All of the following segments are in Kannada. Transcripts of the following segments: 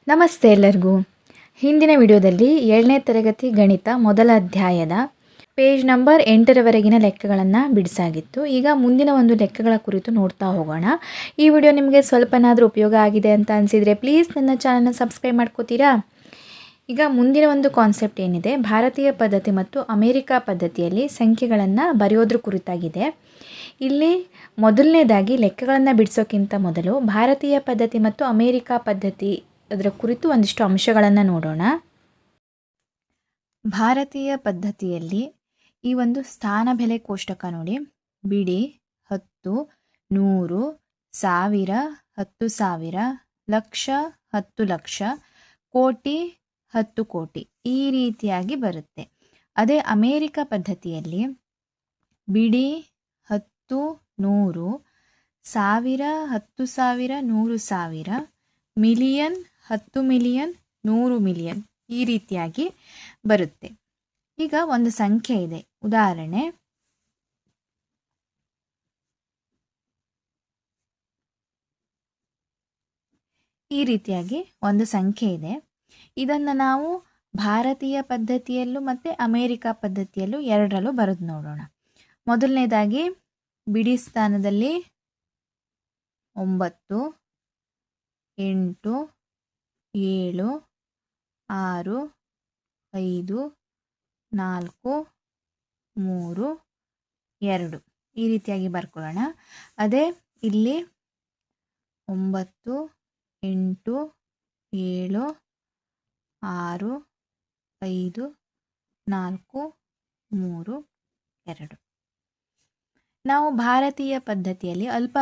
ನಮಸ್ತೆ ಎಲ್ಲರಿಗೂ. ಹಿಂದಿನ ವಿಡಿಯೋದಲ್ಲಿ 7ನೇ ತರಗತಿ ಗಣಿತ ಮೊದಲ ಅಧ್ಯಾಯದ ಪೇಜ್ ನಂಬರ್ 8ರವರೆಗಿನ ಲೆಕ್ಕಗಳನ್ನು ಬಿಡಿಸಾಗಿತ್ತು. ಈಗ ಮುಂದಿನ ಒಂದು ಲೆಕ್ಕಗಳ ಕುರಿತು ನೋಡ್ತಾ ಹೋಗೋಣ. ಈ ವಿಡಿಯೋ ನಿಮಗೆ ಸ್ವಲ್ಪನಾದರೂ ಉಪಯೋಗ ಆಗಿದೆ ಅಂತ ಅನಿಸಿದರೆ ಪ್ಲೀಸ್ ನನ್ನ ಚಾನಲ್ನ ಸಬ್ಸ್ಕ್ರೈಬ್ ಮಾಡ್ಕೋತೀರಾ. ಈಗ ಮುಂದಿನ ಒಂದು ಕಾನ್ಸೆಪ್ಟ್ ಏನಿದೆ, ಭಾರತೀಯ ಪದ್ಧತಿ ಮತ್ತು ಅಮೇರಿಕಾ ಪದ್ಧತಿಯಲ್ಲಿ ಸಂಖ್ಯೆಗಳನ್ನು ಬರೆಯೋದ್ರ ಕುರಿತಾಗಿದೆ. ಇಲ್ಲಿ ಮೊದಲನೇದಾಗಿ ಲೆಕ್ಕಗಳನ್ನು ಬಿಡಿಸೋಕ್ಕಿಂತ ಮೊದಲು ಭಾರತೀಯ ಪದ್ಧತಿ ಮತ್ತು ಅಮೇರಿಕಾ ಪದ್ಧತಿ ಅದರ ಕುರಿತು ಒಂದಿಷ್ಟು ಅಂಶಗಳನ್ನು ನೋಡೋಣ. ಭಾರತೀಯ ಪದ್ಧತಿಯಲ್ಲಿ ಈ ಒಂದು ಸ್ಥಾನ ಬೆಲೆ ಕೋಷ್ಟಕ ನೋಡಿ, ಬಿಡಿ 10, 100, 1000, 10,000, ಲಕ್ಷ 10 ಲಕ್ಷ, ಕೋಟಿ 10 ಕೋಟಿ ಈ ರೀತಿಯಾಗಿ ಬರುತ್ತೆ. ಅದೇ ಅಮೇರಿಕಾ ಪದ್ಧತಿಯಲ್ಲಿ ಬಿಡಿ 10, 100, 1000, 10,000, 100,000, ಮಿಲಿಯನ್ 10 ಮಿಲಿಯನ್, 100 ಮಿಲಿಯನ್ ಈ ರೀತಿಯಾಗಿ ಬರುತ್ತೆ. ಈಗ ಒಂದು ಸಂಖ್ಯೆ ಇದೆ, ಉದಾಹರಣೆ ಈ ರೀತಿಯಾಗಿ ಒಂದು ಸಂಖ್ಯೆ ಇದೆ. ಇದನ್ನು ನಾವು ಭಾರತೀಯ ಪದ್ಧತಿಯಲ್ಲೂ ಮತ್ತು ಅಮೇರಿಕಾ ಪದ್ಧತಿಯಲ್ಲೂ ಎರಡರಲ್ಲೂ ಬರೆದು ನೋಡೋಣ. ಮೊದಲನೇದಾಗಿ ಬಿಡಿ ಸ್ಥಾನದಲ್ಲಿ 9, 8, 7, 6, 5, 4, 3, 2 ಈ ರೀತಿಯಾಗಿ ಬರ್ಕೊಳ್ಳೋಣ. ಅದೇ ಇಲ್ಲಿ 9, 8, 7, 6, 5, 4, 3, 2. ನಾವು ಭಾರತೀಯ ಪದ್ಧತಿಯಲ್ಲಿ ಅಲ್ಪ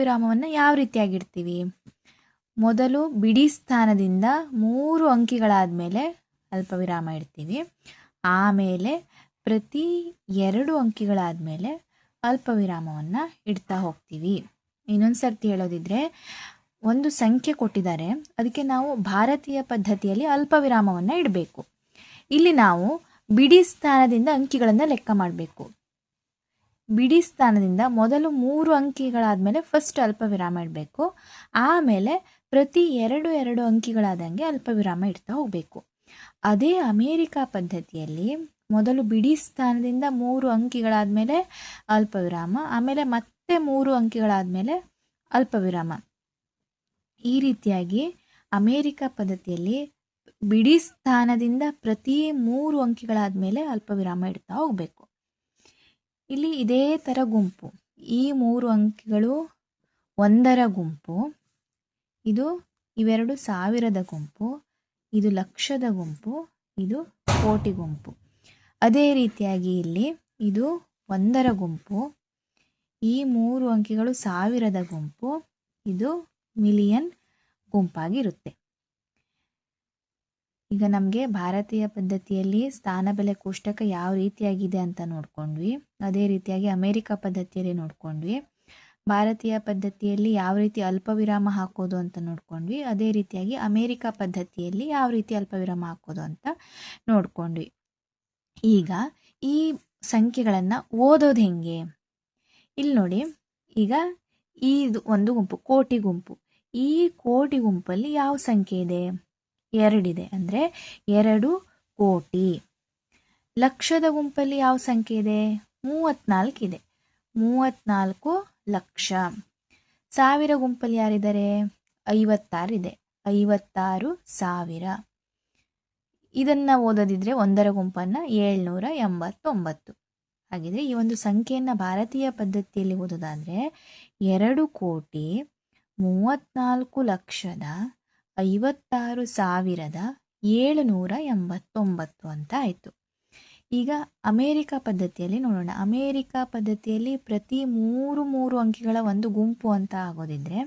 ವಿರಾಮವನ್ನು ಯಾವ ರೀತಿಯಾಗಿಡ್ತೀವಿ? ಮೊದಲು ಬಿಡಿ ಸ್ಥಾನದಿಂದ 3 ಅಂಕಿಗಳಾದ ಮೇಲೆ ಅಲ್ಪ ವಿರಾಮ ಇಡ್ತೀವಿ. ಆಮೇಲೆ ಪ್ರತಿ 2 ಅಂಕಿಗಳಾದ ಮೇಲೆ ಅಲ್ಪ ವಿರಾಮವನ್ನು ಇಡ್ತಾ ಹೋಗ್ತೀವಿ. ಇನ್ನೊಂದು ಸರ್ತಿ ಹೇಳೋದಿದ್ರೆ, ಒಂದು ಸಂಖ್ಯೆ ಕೊಟ್ಟಿದ್ದಾರೆ, ಅದಕ್ಕೆ ನಾವು ಭಾರತೀಯ ಪದ್ಧತಿಯಲ್ಲಿ ಅಲ್ಪ ವಿರಾಮವನ್ನು ಇಡಬೇಕು. ಇಲ್ಲಿ ನಾವು ಬಿಡಿ ಸ್ಥಾನದಿಂದ ಅಂಕಿಗಳನ್ನು ಲೆಕ್ಕ ಮಾಡಬೇಕು. ಬಿಡಿ ಸ್ಥಾನದಿಂದ ಮೊದಲು 3 ಅಂಕಿಗಳಾದಮೇಲೆ ಫಸ್ಟ್ ಅಲ್ಪ ವಿರಾಮ ಇಡಬೇಕು. ಆಮೇಲೆ ಪ್ರತಿ 2 ಅಂಕಿಗಳಾದಂಗೆ ಅಲ್ಪ ವಿರಾಮ ಇಡ್ತಾ ಹೋಗಬೇಕು. ಅದೇ ಅಮೇರಿಕಾ ಪದ್ಧತಿಯಲ್ಲಿ ಮೊದಲು ಬಿಡಿ ಸ್ಥಾನದಿಂದ 3 ಅಂಕಿಗಳಾದಮೇಲೆ ಅಲ್ಪ ವಿರಾಮ, ಆಮೇಲೆ ಮತ್ತೆ 3 ಅಂಕಿಗಳಾದಮೇಲೆ ಅಲ್ಪ ವಿರಾಮ. ಈ ರೀತಿಯಾಗಿ ಅಮೇರಿಕಾ ಪದ್ಧತಿಯಲ್ಲಿ ಬಿಡಿ ಸ್ಥಾನದಿಂದ ಪ್ರತಿ 3 ಅಂಕಿಗಳಾದಮೇಲೆ ಅಲ್ಪ ವಿರಾಮ ಇಡ್ತಾ ಹೋಗಬೇಕು. ಇಲ್ಲಿ ಇದೇ ಥರ ಗುಂಪು, ಈ 3 ಅಂಕಿಗಳು 1ರ ಗುಂಪು, ಇವೆರಡು 1000ದ ಗುಂಪು, ಇದು ಲಕ್ಷದ ಗುಂಪು, ಇದು ಕೋಟಿ ಗುಂಪು. ಅದೇ ರೀತಿಯಾಗಿ ಇಲ್ಲಿ ಇದು 1ರ ಗುಂಪು, ಈ 3 ಅಂಕಿಗಳು 1000ದ ಗುಂಪು, ಇದು ಮಿಲಿಯನ್ ಗುಂಪಾಗಿರುತ್ತೆ. ಈಗ ನಮಗೆ ಭಾರತೀಯ ಪದ್ಧತಿಯಲ್ಲಿ ಸ್ಥಾನ ಬೆಲೆ ಕೋಷ್ಟಕ ಯಾವ ರೀತಿಯಾಗಿದೆ ಅಂತ ನೋಡ್ಕೊಂಡ್ವಿ. ಅದೇ ರೀತಿಯಾಗಿ ಅಮೇರಿಕಾ ಪದ್ಧತಿಯಲ್ಲಿ ನೋಡ್ಕೊಂಡ್ವಿ. ಭಾರತೀಯ ಪದ್ಧತಿಯಲ್ಲಿ ಯಾವ ರೀತಿ ಅಲ್ಪ ವಿರಾಮ ಹಾಕೋದು ಅಂತ ನೋಡ್ಕೊಂಡ್ವಿ. ಅದೇ ರೀತಿಯಾಗಿ ಅಮೇರಿಕಾ ಪದ್ಧತಿಯಲ್ಲಿ ಯಾವ ರೀತಿ ಅಲ್ಪ ವಿರಾಮ ಹಾಕೋದು ಅಂತ ನೋಡ್ಕೊಂಡ್ವಿ. ಈಗ ಈ ಸಂಖ್ಯೆಗಳನ್ನು ಓದೋದು ಹೆಂಗೆ? ಇಲ್ಲಿ ನೋಡಿ, ಈಗ ಇದು ಒಂದು ಗುಂಪು, ಕೋಟಿ ಗುಂಪು. ಈ ಕೋಟಿ ಗುಂಪಲ್ಲಿ ಯಾವ ಸಂಖ್ಯೆ ಇದೆ? 2 ಇದೆ, ಅಂದರೆ 2 ಕೋಟಿ. ಲಕ್ಷದ ಗುಂಪಲ್ಲಿ ಯಾವ ಸಂಖ್ಯೆ ಇದೆ? 34 ಇದೆ, 34 ಲಕ್ಷ. 1000 ಗುಂಪಲ್ಲಿ ಯಾರಿದ್ದಾರೆ? 56 ಇದೆ, 56,000. ಇದನ್ನು ಓದೋದಿದ್ರೆ 1ರ ಗುಂಪನ್ನು 789. ಹಾಗಿದ್ರೆ ಈ ಒಂದು ಸಂಖ್ಯೆಯನ್ನು ಭಾರತೀಯ ಪದ್ಧತಿಯಲ್ಲಿ ಓದೋದಾದರೆ 2 ಕೋಟಿ 34 ಲಕ್ಷದ 56,789 ಅಂತ ಆಯಿತು. ಈಗ ಅಮೇರಿಕಾ ಪದ್ಧತಿಯಲ್ಲಿ ನೋಡೋಣ. ಅಮೇರಿಕಾ ಪದ್ಧತಿಯಲ್ಲಿ ಪ್ರತಿ 3 ಅಂಕಿಗಳ ಒಂದು ಗುಂಪು ಅಂತ ಆಗೋದಿದ್ರೆ,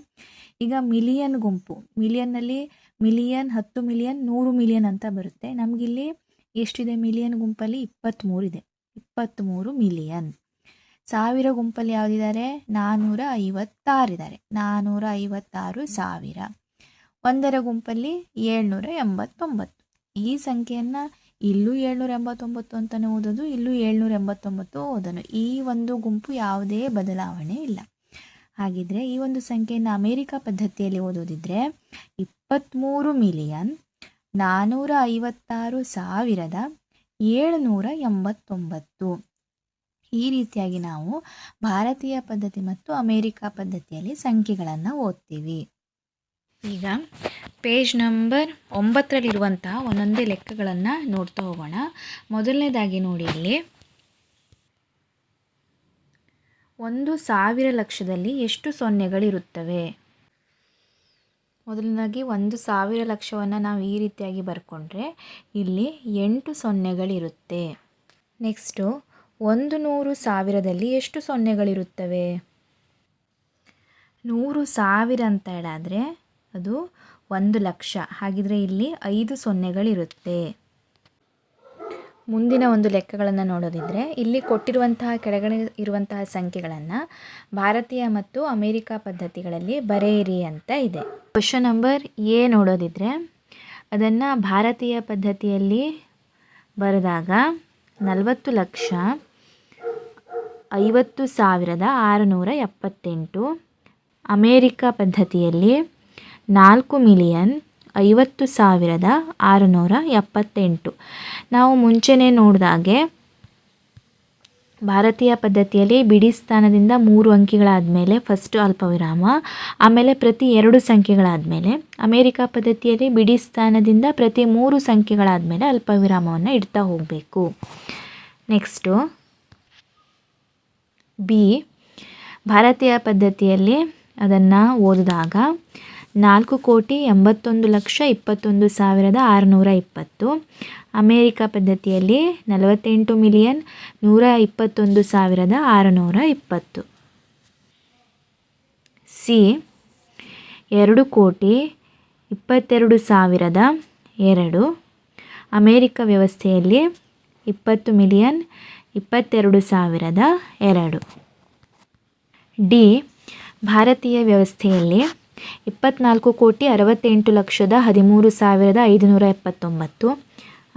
ಈಗ ಮಿಲಿಯನ್ ಗುಂಪು, ಮಿಲಿಯನ್ನಲ್ಲಿ ಮಿಲಿಯನ್, 10 ಮಿಲಿಯನ್, 100 ಮಿಲಿಯನ್ ಅಂತ ಬರುತ್ತೆ. ನಮಗಿಲ್ಲಿ ಎಷ್ಟಿದೆ? ಮಿಲಿಯನ್ ಗುಂಪಲ್ಲಿ 23 ಇದೆ, 23 ಮಿಲಿಯನ್. 1000 ಗುಂಪಲ್ಲಿ ಯಾವುದಿದ್ದಾರೆ? 456 ಇದ್ದಾರೆ, 456,000. 1ರ ಗುಂಪಲ್ಲಿ 789. ಈ ಸಂಖ್ಯೆಯನ್ನು ಇಲ್ಲೂ 789 ಅಂತಲೇ ಓದೋದು, ಇಲ್ಲೂ 789 ಓದೋದು. ಈ ಒಂದು ಗುಂಪು ಯಾವುದೇ ಬದಲಾವಣೆ ಇಲ್ಲ. ಹಾಗಿದ್ರೆ ಈ ಒಂದು ಸಂಖ್ಯೆಯನ್ನು ಅಮೇರಿಕಾ ಪದ್ಧತಿಯಲ್ಲಿ ಓದೋದಿದ್ರೆ 456,789. ಈ ರೀತಿಯಾಗಿ ನಾವು ಭಾರತೀಯ ಪದ್ಧತಿ ಮತ್ತು ಅಮೇರಿಕಾ ಪದ್ಧತಿಯಲ್ಲಿ ಸಂಖ್ಯೆಗಳನ್ನು ಓದ್ತೀವಿ. ಈಗ ಪೇಜ್ ನಂಬರ್ 9ರಲ್ಲಿರುವಂತಹ ಒಂದೊಂದೇ ಲೆಕ್ಕಗಳನ್ನು ನೋಡ್ತಾ ಹೋಗೋಣ. ಮೊದಲನೇದಾಗಿ ನೋಡಿ, ಇಲ್ಲಿ 1,000 ಲಕ್ಷದಲ್ಲಿ ಎಷ್ಟು ಸೊನ್ನೆಗಳಿರುತ್ತವೆ? ಮೊದಲನೇದಾಗಿ 1,000 ಲಕ್ಷವನ್ನು ನಾವು ಈ ರೀತಿಯಾಗಿ ಬರ್ಕೊಂಡ್ರೆ ಇಲ್ಲಿ 8 ಸೊನ್ನೆಗಳಿರುತ್ತೆ. ನೆಕ್ಸ್ಟು 100,000ದಲ್ಲಿ ಎಷ್ಟು ಸೊನ್ನೆಗಳಿರುತ್ತವೆ? 100,000 ಅಂತ ಹೇಳಾದರೆ ಅದು 1,00,000. ಹಾಗಿದ್ರೆ ಇಲ್ಲಿ 5 ಸೊನ್ನೆಗಳಿರುತ್ತೆ. ಮುಂದಿನ ಒಂದು ಲೆಕ್ಕಗಳನ್ನು ನೋಡೋದಿದ್ರೆ ಇಲ್ಲಿ ಕೊಟ್ಟಿರುವಂತಹ ಕೆಳಗಡೆ ಇರುವಂತಹ ಸಂಖ್ಯೆಗಳನ್ನು ಭಾರತೀಯ ಮತ್ತು ಅಮೇರಿಕಾ ಪದ್ಧತಿಗಳಲ್ಲಿ ಬರೆಯಿರಿ ಅಂತ ಇದೆ. ಕ್ವೆಶ್ಚನ್ ನಂಬರ್ ಎ ನೋಡೋದಿದ್ರೆ ಅದನ್ನು ಭಾರತೀಯ ಪದ್ಧತಿಯಲ್ಲಿ ಬರೆದಾಗ 40,50,678. ಅಮೇರಿಕಾ ಪದ್ಧತಿಯಲ್ಲಿ 4,50,678. ನಾವು ಮುಂಚೆನೇ ನೋಡಿದಾಗೆ ಭಾರತೀಯ ಪದ್ಧತಿಯಲ್ಲಿ ಬಿಡಿ ಸ್ಥಾನದಿಂದ 3 ಅಂಕಿಗಳಾದಮೇಲೆ ಫಸ್ಟು ಅಲ್ಪವಿರಾಮ, ಆಮೇಲೆ ಪ್ರತಿ 2 ಸಂಖ್ಯೆಗಳಾದಮೇಲೆ, ಅಮೇರಿಕಾ ಪದ್ಧತಿಯಲ್ಲಿ ಬಿಡಿ ಸ್ಥಾನದಿಂದ ಪ್ರತಿ 3 ಸಂಖ್ಯೆಗಳಾದಮೇಲೆ ಅಲ್ಪವಿರಾಮವನ್ನು ಇಡ್ತಾ ಹೋಗಬೇಕು. ನೆಕ್ಸ್ಟು ಬಿ, ಭಾರತೀಯ ಪದ್ಧತಿಯಲ್ಲಿ ಅದನ್ನು ಓದಿದಾಗ 4,81,21,620. ಅಮೇರಿಕಾ ಪದ್ಧತಿಯಲ್ಲಿ 48,121,620. ಸಿ, 2,22,2. ಅಮೇರಿಕಾ ವ್ಯವಸ್ಥೆಯಲ್ಲಿ 20,22,2. ಡಿ, ಭಾರತೀಯ ವ್ಯವಸ್ಥೆಯಲ್ಲಿ 24,68,13,579.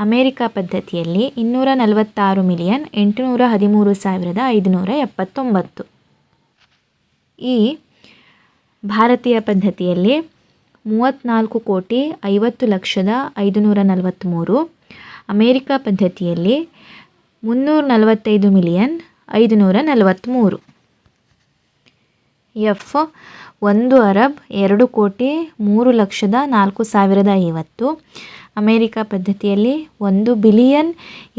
ಅಮೇರಿಕಾ ಪದ್ಧತಿಯಲ್ಲಿ 246,813,579. ಈ ಭಾರತೀಯ ಪದ್ಧತಿಯಲ್ಲಿ 34,50,05,43. ಅಮೇರಿಕಾ ಪದ್ಧತಿಯಲ್ಲಿ 345,543. F, 1 Arab 2,03,04,050. ಅಮೇರಿಕಾ ಪದ್ಧತಿಯಲ್ಲಿ 1 ಬಿಲಿಯನ್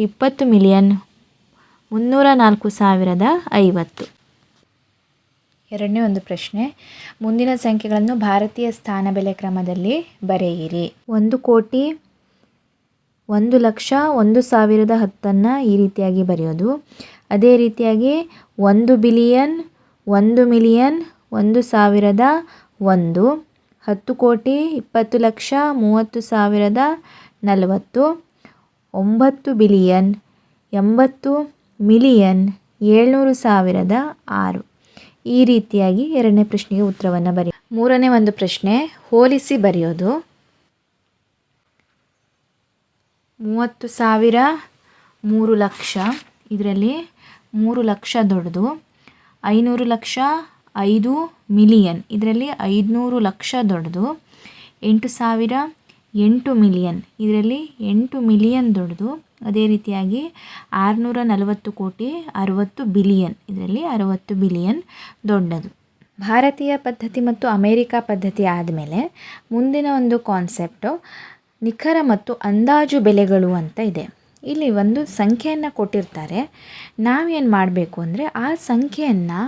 20,304,050. ಎರಡನೇ ಒಂದು ಪ್ರಶ್ನೆ, ಮುಂದಿನ ಸಂಖ್ಯೆಗಳನ್ನು ಭಾರತೀಯ ಸ್ಥಾನ ಬೆಲೆ ಕ್ರಮದಲ್ಲಿ ಬರೆಯಿರಿ. 1 ಕೋಟಿ, 1 ಲಕ್ಷ, 1,010 ಈ ರೀತಿಯಾಗಿ ಬರೆಯೋದು. ಅದೇ ರೀತಿಯಾಗಿ 1 ಬಿಲಿಯನ್, 1 ಮಿಲಿಯನ್, 1,001, 10 ಕೋಟಿ, 20 ಲಕ್ಷ, 30,040, 9 ಬಿಲಿಯನ್, 80 ಮಿಲಿಯನ್, 700,006. ಈ ರೀತಿಯಾಗಿ ಎರಡನೇ ಪ್ರಶ್ನೆಗೆ ಉತ್ತರವನ್ನು ಬರೆಯಿರಿ. ಮೂರನೇ ಒಂದು ಪ್ರಶ್ನೆ, ಹೋಲಿಸಿ ಬರೆಯೋದು. 30,000, 3 ಲಕ್ಷ. ಇದರಲ್ಲಿ 3 ಲಕ್ಷ ದೊಡ್ಡದು. 500 ಲಕ್ಷ, 5 ಮಿಲಿಯನ್. ಇದರಲ್ಲಿ 500 ಲಕ್ಷ ದೊಡ್ಡದು. 8,000, 8 ಮಿಲಿಯನ್. ಇದರಲ್ಲಿ 8 ಮಿಲಿಯನ್ ದೊಡ್ಡದು. ಅದೇ ರೀತಿಯಾಗಿ 640 ಕೋಟಿ, 60 ಬಿಲಿಯನ್. ಇದರಲ್ಲಿ 60 ಬಿಲಿಯನ್ ದೊಡ್ಡದು. ಭಾರತೀಯ ಪದ್ಧತಿ ಮತ್ತು ಅಮೇರಿಕಾ ಪದ್ಧತಿ ಆದಮೇಲೆ ಮುಂದಿನ ಒಂದು ಕಾನ್ಸೆಪ್ಟು ನಿಖರ ಮತ್ತು ಅಂದಾಜು ಬೆಲೆಗಳು ಅಂತ ಇದೆ. ಇಲ್ಲಿ ಒಂದು ಸಂಖ್ಯೆಯನ್ನು ಕೊಟ್ಟಿರ್ತಾರೆ. ನಾವೇನು ಮಾಡಬೇಕು ಅಂದರೆ ಆ ಸಂಖ್ಯೆಯನ್ನು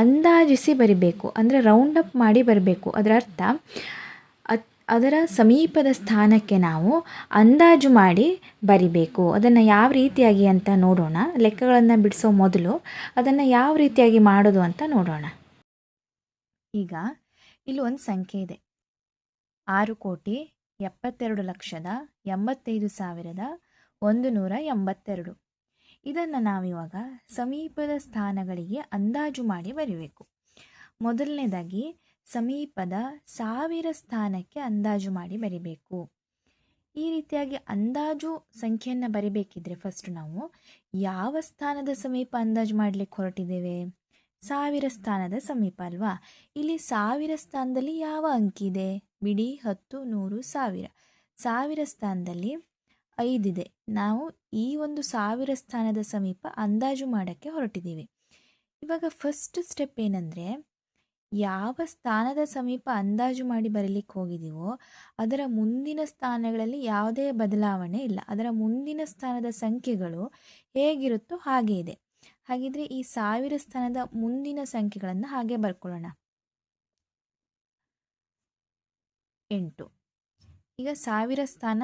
ಅಂದಾಜಿಸಿ ಬರಿಬೇಕು, ಅಂದರೆ ರೌಂಡ್ ಅಪ್ ಮಾಡಿ ಬರಬೇಕು. ಅದರ ಅರ್ಥ ಅದರ ಸಮೀಪದ ಸ್ಥಾನಕ್ಕೆ ನಾವು ಅಂದಾಜು ಮಾಡಿ ಬರಿಬೇಕು. ಅದನ್ನು ಯಾವ ರೀತಿಯಾಗಿ ಅಂತ ನೋಡೋಣ. ಲೆಕ್ಕಗಳನ್ನು ಬಿಡಿಸೋ ಮೊದಲು ಅದನ್ನು ಯಾವ ರೀತಿಯಾಗಿ ಮಾಡೋದು ಅಂತ ನೋಡೋಣ. ಈಗ ಇಲ್ಲಿ ಒಂದು ಸಂಖ್ಯೆ ಇದೆ, 6,72,85,182. ಇದನ್ನು ನಾವಿವಾಗ ಸಮೀಪದ ಸ್ಥಾನಗಳಿಗೆ ಅಂದಾಜು ಮಾಡಿ ಬರಿಬೇಕು. ಮೊದಲನೇದಾಗಿ ಸಮೀಪದ 1000 ಸ್ಥಾನಕ್ಕೆ ಅಂದಾಜು ಮಾಡಿ ಬರಿಬೇಕು. ಈ ರೀತಿಯಾಗಿ ಅಂದಾಜು ಸಂಖ್ಯೆಯನ್ನು ಬರಿಬೇಕಿದ್ರೆ ಫಸ್ಟ್ ನಾವು ಯಾವ ಸ್ಥಾನದ ಸಮೀಪ ಅಂದಾಜು ಮಾಡಲಿಕ್ಕೆ ಹೊರಟಿದ್ದೇವೆ? 1000 ಸ್ಥಾನದ ಸಮೀಪ ಅಲ್ವಾ? ಇಲ್ಲಿ 1000 ಸ್ಥಾನದಲ್ಲಿ ಯಾವ ಅಂಕಿ ಇದೆ? ಬಿಡಿ, 10, 100, 1000. 1000 ಸ್ಥಾನದಲ್ಲಿ 5 ಇದೆ. ನಾವು ಈ ಒಂದು 1000 ಸ್ಥಾನದ ಸಮೀಪ ಅಂದಾಜು ಮಾಡೋಕ್ಕೆ ಹೊರಟಿದ್ದೀವಿ. ಇವಾಗ ಫಸ್ಟ್ ಸ್ಟೆಪ್ ಏನಂದರೆ, ಯಾವ ಸ್ಥಾನದ ಸಮೀಪ ಅಂದಾಜು ಮಾಡಿ ಬರೀಲಿಕ್ಕೆ ಹೋಗಿದ್ದೀವೋ ಅದರ ಮುಂದಿನ ಸ್ಥಾನಗಳಲ್ಲಿ ಯಾವುದೇ ಬದಲಾವಣೆ ಇಲ್ಲ. ಅದರ ಮುಂದಿನ ಸ್ಥಾನದ ಸಂಖ್ಯೆಗಳು ಹೇಗಿರುತ್ತೋ ಹಾಗೆ ಇದೆ. ಹಾಗಿದ್ರೆ ಈ 1000 ಸ್ಥಾನದ ಮುಂದಿನ ಸಂಖ್ಯೆಗಳನ್ನು ಹಾಗೆ ಬರ್ಕೊಳ್ಳೋಣ. 8. ಈಗ 1000 ಸ್ಥಾನ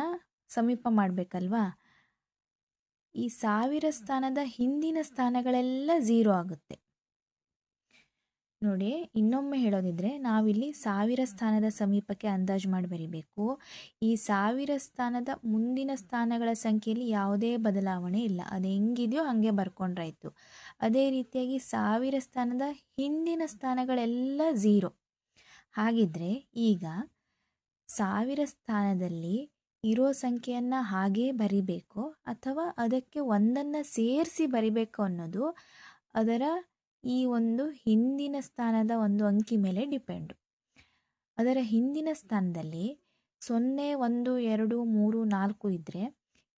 ಸಮೀಪ ಮಾಡಬೇಕಲ್ವಾ? ಈ 1000 ಸ್ಥಾನದ ಹಿಂದಿನ ಸ್ಥಾನಗಳೆಲ್ಲ 0 ಆಗುತ್ತೆ. ನೋಡಿ, ಇನ್ನೊಮ್ಮೆ ಹೇಳೋದಿದ್ರೆ ನಾವಿಲ್ಲಿ 1000 ಸ್ಥಾನದ ಸಮೀಪಕ್ಕೆ ಅಂದಾಜು ಮಾಡಿ ಬರಿಬೇಕು. ಈ 1000 ಸ್ಥಾನದ ಮುಂದಿನ ಸ್ಥಾನಗಳ ಸಂಖ್ಯೆಯಲ್ಲಿ ಯಾವುದೇ ಬದಲಾವಣೆ ಇಲ್ಲ. ಅದು ಹೆಂಗಿದೆಯೋ ಹಾಗೆ ಬರ್ಕೊಂಡ್ರಾಯ್ತು. ಅದೇ ರೀತಿಯಾಗಿ 1000 ಸ್ಥಾನದ ಹಿಂದಿನ ಸ್ಥಾನಗಳೆಲ್ಲ 0. ಹಾಗಿದ್ರೆ ಈಗ 1000 ಸ್ಥಾನದಲ್ಲಿ ಇರೋ ಸಂಖ್ಯೆಯನ್ನು ಹಾಗೇ ಬರಿಬೇಕು ಅಥವಾ ಅದಕ್ಕೆ ಒಂದನ್ನು ಸೇರಿಸಿ ಬರಿಬೇಕು ಅನ್ನೋದು ಅದರ ಈ ಒಂದು ಹಿಂದಿನ ಸ್ಥಾನದ ಒಂದು ಅಂಕಿ ಮೇಲೆ ಡಿಪೆಂಡು. ಅದರ ಹಿಂದಿನ ಸ್ಥಾನದಲ್ಲಿ 0, 1, 2, 3, 4 ಇದ್ದರೆ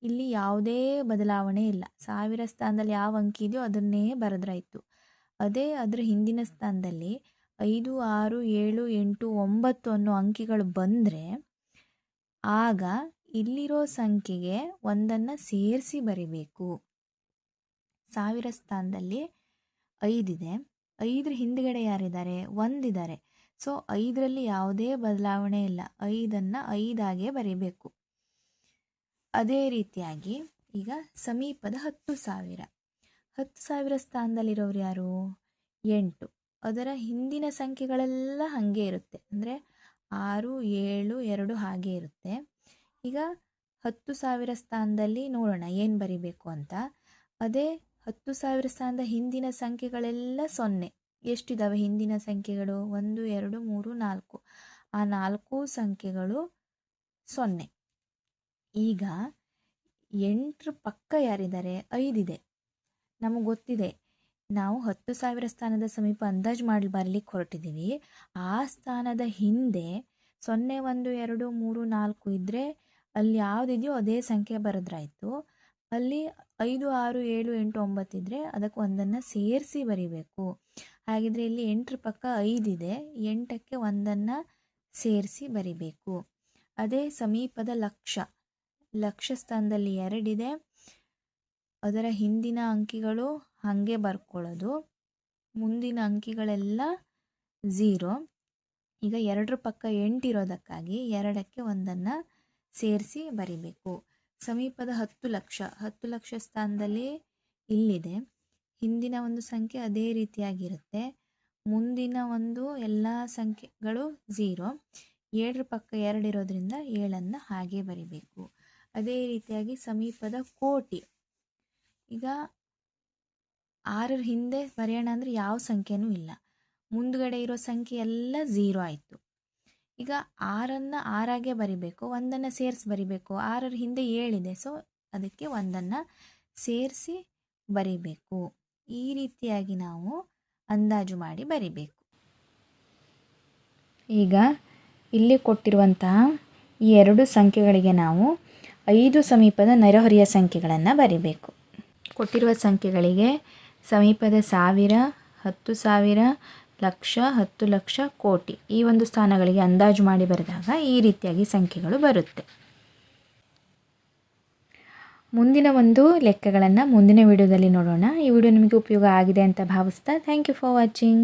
ಇಲ್ಲಿ ಯಾವುದೇ ಬದಲಾವಣೆ ಇಲ್ಲ. 1000 ಸ್ಥಾನದಲ್ಲಿ ಯಾವ ಅಂಕಿ ಇದೆಯೋ ಅದನ್ನೇ ಬರೆದ್ರಾಯ್ತು. ಅದೇ ಅದರ ಹಿಂದಿನ ಸ್ಥಾನದಲ್ಲಿ 5, 6, 7, 8, 9 ಅನ್ನೋ ಅಂಕಿಗಳು ಬಂದರೆ ಆಗ ಇಲ್ಲಿರೋ ಸಂಖ್ಯೆಗೆ ಒಂದನ್ನು ಸೇರಿಸಿ ಬರಿಬೇಕು. 1000 ಸ್ಥಾನದಲ್ಲಿ 5 ಇದೆ. 5ರ ಹಿಂದ್ಗಡೆ ಯಾರಿದ್ದಾರೆ? 1 ಇದ್ದಾರೆ. ಸೊ 5ರಲ್ಲಿ ಯಾವುದೇ ಬದಲಾವಣೆ ಇಲ್ಲ. 5ಅನ್ನು 5 ಆಗೇ ಬರೀಬೇಕು. ಅದೇ ರೀತಿಯಾಗಿ ಈಗ ಸಮೀಪದ 10,000. 10,000 ಸ್ಥಾನದಲ್ಲಿರೋರು ಯಾರು? 8. ಅದರ ಹಿಂದಿನ ಸಂಖ್ಯೆಗಳೆಲ್ಲ ಹಾಗೆ ಇರುತ್ತೆ. ಅಂದರೆ 6, 7, 2 ಹಾಗೆ ಇರುತ್ತೆ. ಈಗ 10,000 ಸ್ಥಾನದಲ್ಲಿ ನೋಡೋಣ ಏನು ಬರಿಬೇಕು ಅಂತ. ಅದೇ 10,000 ಸ್ಥಾನದ ಹಿಂದಿನ ಸಂಖ್ಯೆಗಳೆಲ್ಲ 0. ಎಷ್ಟಿದ್ದಾವೆ ಹಿಂದಿನ ಸಂಖ್ಯೆಗಳು? 1, 2, 3, 4. ಆ 4 ಸಂಖ್ಯೆಗಳು 0. ಈಗ 8ರ ಪಕ್ಕ ಯಾರಿದ್ದಾರೆ? 5 ಇದೆ. ನಮಗೆ ಗೊತ್ತಿದೆ, ನಾವು 10,000 ಸ್ಥಾನದ ಸಮೀಪ ಅಂದಾಜು ಮಾಡಿ ಬರಲಿಕ್ಕೆ ಹೊರಟಿದ್ದೀವಿ. ಆ ಸ್ಥಾನದ ಹಿಂದೆ 0, 1, 2, 3, 4 ಇದ್ದರೆ ಅಲ್ಲಿ ಯಾವುದಿದೆಯೋ ಅದೇ ಸಂಖ್ಯೆ ಬರೆದ್ರಾಯ್ತು. ಅಲ್ಲಿ 5, 6, 7, 8, 9 ಇದ್ದರೆ ಅದಕ್ಕೆ ಒಂದನ್ನು ಸೇರಿಸಿ ಬರಿಬೇಕು. ಹಾಗಿದ್ರೆ ಇಲ್ಲಿ 8ರ ಪಕ್ಕ 5 ಇದೆ. 8ಕ್ಕೆ ಒಂದನ್ನು ಸೇರಿಸಿ ಬರಿಬೇಕು. ಅದೇ ಸಮೀಪದ ಲಕ್ಷ ಸ್ಥಾನದಲ್ಲಿ 2 ಇದೆ. ಅದರ ಹಿಂದಿನ ಅಂಕಿಗಳು ಹಾಗೆ ಬರ್ಕೊಳ್ಳೋದು. ಮುಂದಿನ ಅಂಕಿಗಳೆಲ್ಲ 0. ಈಗ 2ರ ಪಕ್ಕ 8 ಇರೋದಕ್ಕಾಗಿ 2ಕ್ಕೆ ಒಂದನ್ನು ಸೇರಿಸಿ ಬರಿಬೇಕು. ಸಮೀಪದ 10 ಲಕ್ಷ ಸ್ಥಾನದಲ್ಲಿ ಇಲ್ಲಿದೆ. ಹಿಂದಿನ ಒಂದು ಸಂಖ್ಯೆ ಅದೇ ರೀತಿಯಾಗಿರುತ್ತೆ. ಮುಂದಿನ ಒಂದು ಎಲ್ಲ ಸಂಖ್ಯೆಗಳು 0. 7ರ ಪಕ್ಕ 2 ಇರೋದ್ರಿಂದ 7ಅನ್ನು ಹಾಗೆ ಬರಿಬೇಕು. ಅದೇ ರೀತಿಯಾಗಿ ಸಮೀಪದ ಕೋಟಿ. ಈಗ 6ರ ಹಿಂದೆ ಬರೆಯೋಣ ಅಂದರೆ ಯಾವ ಸಂಖ್ಯೆನೂ ಇಲ್ಲ. ಮುಂದುಗಡೆ ಇರೋ ಸಂಖ್ಯೆ ಎಲ್ಲ 0 ಆಯಿತು. ಈಗ 6ಅನ್ನು 6ಆಗೇ ಬರಿಬೇಕು. ಒಂದನ್ನು ಸೇರಿಸಿ ಬರಿಬೇಕು. 6ರ ಹಿಂದೆ 7 ಇದೆ. ಸೊ ಅದಕ್ಕೆ ಒಂದನ್ನು ಸೇರಿಸಿ ಬರಿಬೇಕು. ಈ ರೀತಿಯಾಗಿ ನಾವು ಅಂದಾಜು ಮಾಡಿ ಬರಿಬೇಕು. ಈಗ ಇಲ್ಲಿ ಕೊಟ್ಟಿರುವಂತಹ ಈ 2 ಸಂಖ್ಯೆಗಳಿಗೆ ನಾವು 5 ಸಮೀಪದ ನೆರೆಹೊರೆಯ ಸಂಖ್ಯೆಗಳನ್ನು ಬರಿಬೇಕು. ಕೊಟ್ಟಿರುವ ಸಂಖ್ಯೆಗಳಿಗೆ ಸಮೀಪದ 1000, 10,000, ಲಕ್ಷ, 10 ಲಕ್ಷ, ಕೋಟಿ ಈ ಒಂದು ಸ್ಥಾನಗಳಿಗೆ ಅಂದಾಜು ಮಾಡಿ ಬರೆದಾಗ ಈ ರೀತಿಯಾಗಿ ಸಂಖ್ಯೆಗಳು ಬರುತ್ತೆ. ಮುಂದಿನ ಒಂದು ಲೆಕ್ಕಗಳನ್ನು ಮುಂದಿನ ವಿಡಿಯೋದಲ್ಲಿ ನೋಡೋಣ. ಈ ವಿಡಿಯೋ ನಿಮಗೆ ಉಪಯೋಗ ಆಗಿದೆ ಅಂತ ಭಾವಿಸ್ತಾ ಥ್ಯಾಂಕ್ ಯು ಫಾರ್ ವಾಚಿಂಗ್.